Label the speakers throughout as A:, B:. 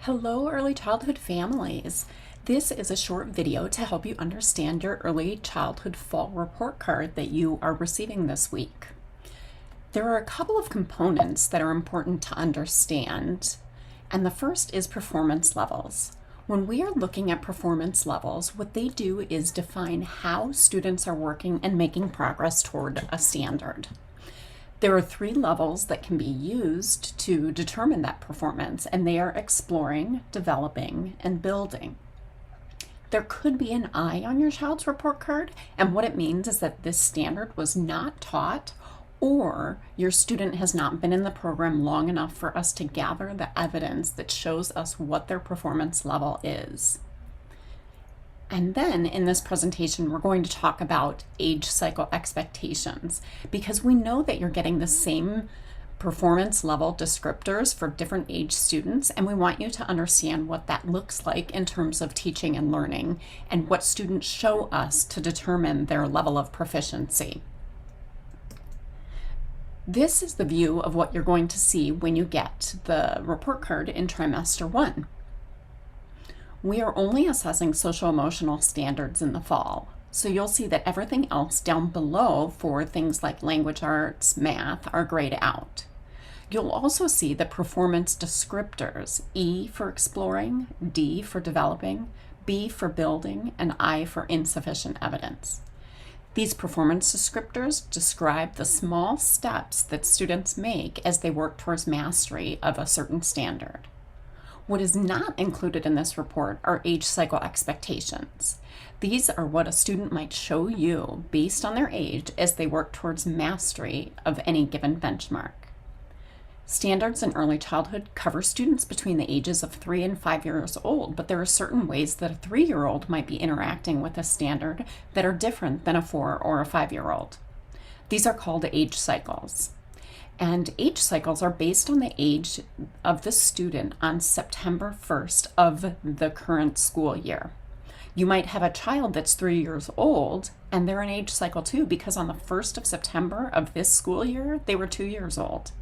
A: Hello, early childhood families. This is a short video to help you understand your early childhood fall report card that you are receiving this week. There are a couple of components that are important to understand, and the first is performance levels. When we are looking at performance levels, what they do is define how students are working and making progress toward a standard. There are 3 levels that can be used to determine that performance, and they are exploring, developing, and building. There could be an I on your child's report card, and what it means is that this standard was not taught, or your student has not been in the program long enough for us to gather the evidence that shows us what their performance level is. And then in this presentation, we're going to talk about age cycle expectations, because we know that you're getting the same performance level descriptors for different age students, and we want you to understand what that looks like in terms of teaching and learning and what students show us to determine their level of proficiency. This is the view of what you're going to see when you get the report card in trimester 1. We are only assessing social emotional standards in the fall, so you'll see that everything else down below for things like language arts, math are grayed out. You'll also see the performance descriptors, E for exploring, D for developing, B for building, and I for insufficient evidence. These performance descriptors describe the small steps that students make as they work towards mastery of a certain standard. What is not included in this report are age cycle expectations. These are what a student might show you based on their age as they work towards mastery of any given benchmark. Standards in early childhood cover students between the ages of 3 and 5 years old, but there are certain ways that a 3-year-old might be interacting with a standard that are different than a 4 or a 5-year-old. These are called age cycles. And age cycles are based on the age of the student on September 1st of the current school year. You might have a child that's 3 years old and they're in age cycle 2 because on the 1st of September of this school year, they were 2 years old.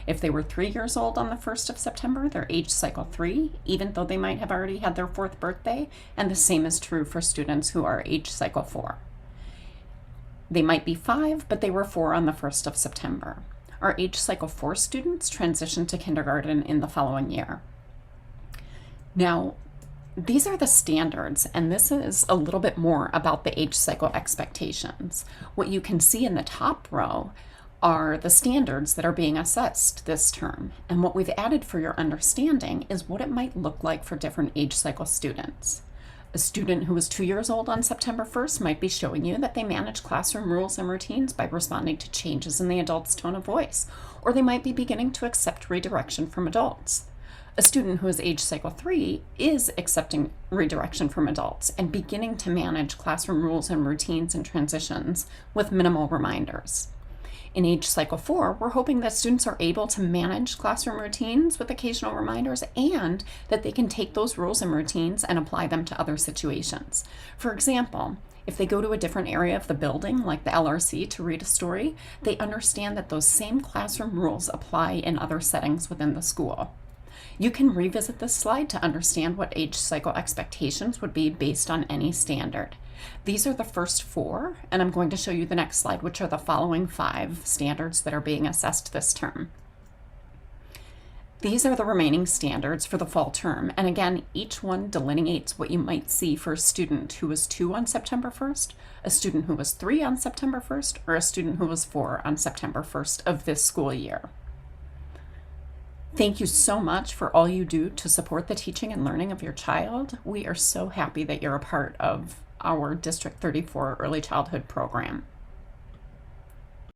A: If they were 3 years old on the 1st of September, they're age cycle 3, even though they might have already had their 4th birthday, and the same is true for students who are age cycle 4. They might be 5, but they were 4 on the 1st of September. Our age cycle 4 students transition to kindergarten in the following year. Now, these are the standards, and this is a little bit more about the age cycle expectations. What you can see in the top row are the standards that are being assessed this term, and what we've added for your understanding is what it might look like for different age cycle students. A student who was 2 years old on September 1st might be showing you that they manage classroom rules and routines by responding to changes in the adult's tone of voice, or they might be beginning to accept redirection from adults. A student who is age cycle 3 is accepting redirection from adults and beginning to manage classroom rules and routines and transitions with minimal reminders. In age cycle 4, we're hoping that students are able to manage classroom routines with occasional reminders and that they can take those rules and routines and apply them to other situations. For example, if they go to a different area of the building, like the LRC, to read a story, they understand that those same classroom rules apply in other settings within the school. You can revisit this slide to understand what age cycle expectations would be based on any standard. These are the first 4, and I'm going to show you the next slide, which are the following 5 standards that are being assessed this term. These are the remaining standards for the fall term, and again, each one delineates what you might see for a student who was 2 on September 1st, a student who was 3 on September 1st, or a student who was 4 on September 1st of this school year. Thank you so much for all you do to support the teaching and learning of your child. We are so happy that you're a part of our District 34 Early Childhood program.